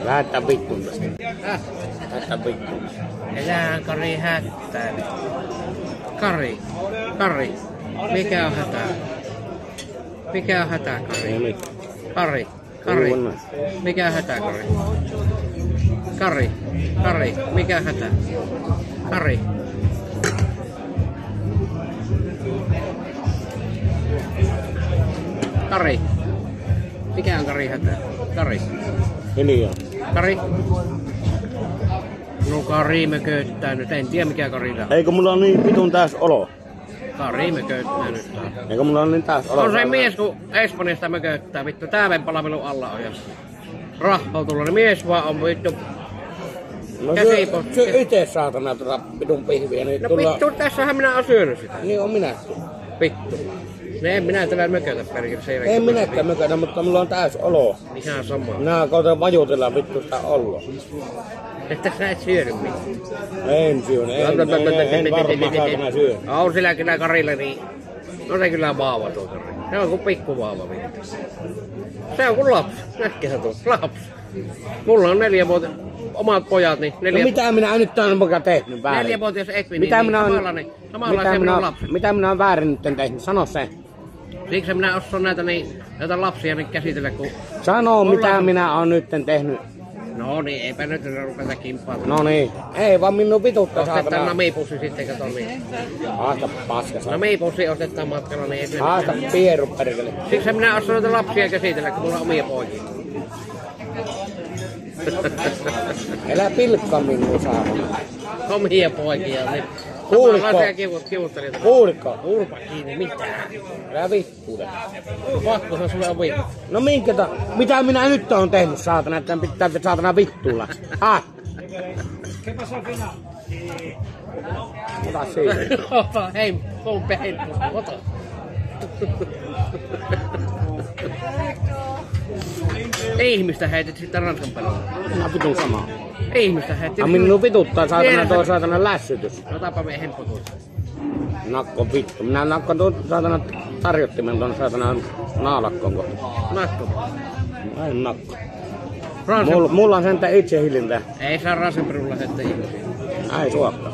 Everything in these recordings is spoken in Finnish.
Lähetään vittuun tästä. Lähetään vittuun. Elää Kari hättää. Kari. Mikä on hätää? Mikä on hätää, Kari? Kari. Mikä on hätää, Kari? Kari. Mikä hätää? Kari. Kari. Mikä on Kari hätää? Kari. Hiljaa. Kari. No Kari me köyttää nyt. En tiedä mikä Kari tää. Eikö mulla on niin vitun täys olo? Kari me köyttää nyt. Eikö mulla on niin täys olo? On se mies kun Espanjasta me köyttää. Vittu tääven palvelun alla on. Rahautulla. Niin mies vaan on vittu. No syö ite saatana tuota vitun pihviä. Niin no vittu tässähän minä oon syönyt sitä. Niin on minä. Vittu. Ne en minä tällä mökötä perkele. En minäkään mökötä, mutta mulla on täys olo. Ihan sama. Minä koitan vajutella vittu sitä oloa. Että sä et syödy mitään. En syönyt, en varmaan saatana syö. On sillä kyllä Karille niin. No se kyllä vaava tuo Kari. Se on kuin pikku vaava vittu. Se on kuin lapsi. Näkki sä tuo. Lapsi. Mulla on 4 vuotta. Omat pojat, niin 4... No mitä minä nyt on muka tehnyt väärin? 4-vuotias Edvin, mitä niin minä on, samalla se minun lapsi. Mitä minä on väärin nyt tehnyt? Sano se. Siksi minä osaan näitä lapsia niin käsitellä, kun... Sano mitä minä on nyt tehnyt. No niin, eipä nyt rupeta kimppaamaan. No niin. Ei vaan minun vituttaa saatana. Ostetaan namipussi sitten, kato niin. Haasta paskasa. Namipussi ostetaan matkalla, niin ei... Haasta pieru perkele. Siksi minä osaan näitä lapsia käsitellä, kun mulla on omia poikia. Elä pilkkaa minua saatana. Omia poikia, niin... Kuulikko? Kuulikko? Urpa kiinni, mitään. Älä vittuule. Pakkohan sulle on vittu. No mitä minä nyt oon tehnyt saatana, että pitää saatana vittuilla? Ota siitä. Ota, hei, kolme heippusta, ota. Ihmistä heitit sitten Ranskan pelaa. Minä vitun samaa. Ihmistä heitit. Minun vituttaa saatana tuo saatana lässytys. Otapa me hemppu tuosta. Nakko vittu. Minä nakko tuon saatana tarjottimen tuon saatana naalakkoon kohta. Nakko? Ei nakko. Mulla on sentään itse hiljintää. Ei saa Rasenperulla heittää ihmisiä. Ei suokka.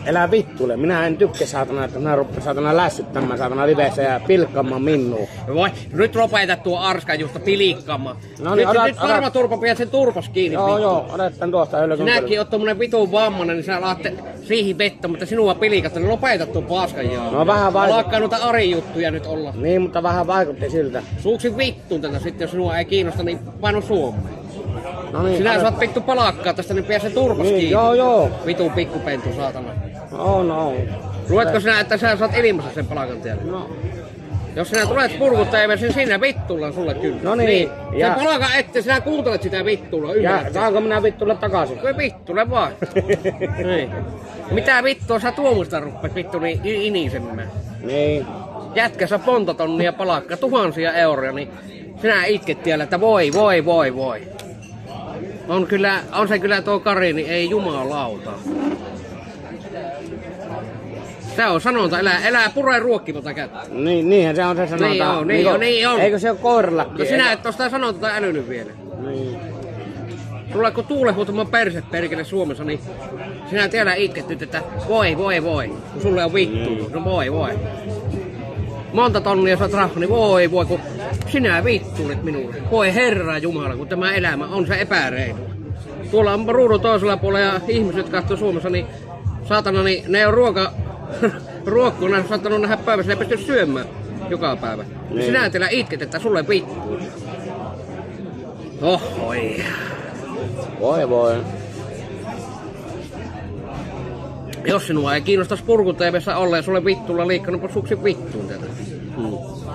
Elää vittuille. Minä en tykkää saatana, että minä rupean saatana lässyttämään saatana liveissä ja pilkkaamaan minua. Voi, nyt lopeta tuo arska justa pilikkaamaan. No niin, nyt varma turpa pidät sen turpas kiinni. Joo, otetaan tuosta hölkön. Sinäkin oot tommonen vitun vammanen, niin sä laatte siihen vettä, mutta sinua pilikatta, niin lopeta tuon paskan jaa. No vähän vaikutti. Alkaa noita Ari-juttuja nyt olla. Niin, mutta vähän vaikutti siltä. Suuksin vittuun tätä sitten, jos sinua ei kiinnosta, niin paino Suomeen. No niin, sinä saat vittu palakkaa tästä, niin pidä sen turpas niin, kiinni. Joo. Vitun pikkupentu, saatana. No. Luetko sinä, että sä saat ilmassa sen palakan tielle? No. Jos sinä tulet purkuttajamme, sen sinä vittulla sulle kyllä. No niin. Ja sen palakan ette, sinä kuuntelet sitä vittulla. Ja saanko minä vittulla takaisin? Kyllä vittule vaan. Niin. Mitä vittua sä tuomusta ruppet vittu niin inisemmän? Niin. Jätkä sä 100 tonnia palakkaa, 1000 euroja, niin sinä itket tiellä, että voi. On se kyllä tuo Kari, niin ei jumalauta. Se on sanonta, elää puree ruokkimata kättä. Niinhän se on se sanonta. Niin on. Eikö se ole koirallakin? No sinä et ole sitä sanonta älynyt vielä. Niin. Sulla kun tuulehuutuma perse perkele Suomessa, niin sinä tiedä itket nyt, että voi. Kun sulle on vittu. No voi. Monta tonnia saat rahaa, niin voi, kun sinä vittuulet minulle. Voi Herra Jumala, kun tämä elämä on se epäreilu. Tuolla on ruudun toisella puolella ja ihmiset katsoo Suomessa, niin saatana, niin ne on ruokkuna on saattanut nähdä päivässä, ne ei pysty syömään joka päivä. Niin. Sinä teillä itket, että sulle vittuu. Ohoi. Voi. Jos sinua ei kiinnostaisi purkuteivessä olla ja sulle vittulla liikkanut suksi vittuun tätä.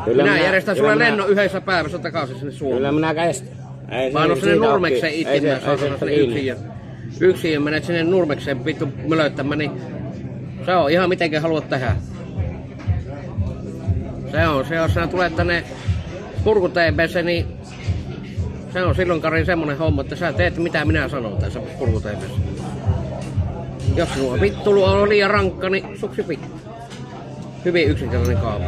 Minä järjestän sulle lennon yhdessä päivässä takaisin sinne Suomeen. Kyllä minä kestän. Vaan on sinne Nurmekseen itkemään, saatana sinne yksin ja menet sinne Nurmekseen vittu mölöttämään, niin se on ihan mitenkä haluat tehdä. Se on, jos sinä tulet tänne purkuteivessä, niin se on silloin Kari semmonen homma, että sä teet mitä minä sanon tässä purkuteivessä. Jos sinua vittulu on liian rankka, niin suksi vittu. Hyvin yksinkertainen kaava.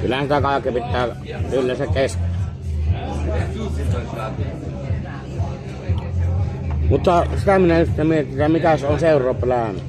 Kyllähän sitä kaikki pitää yleensä kestää. Mutta sitä minä nyt mietin, mikä se on seuraava plääni.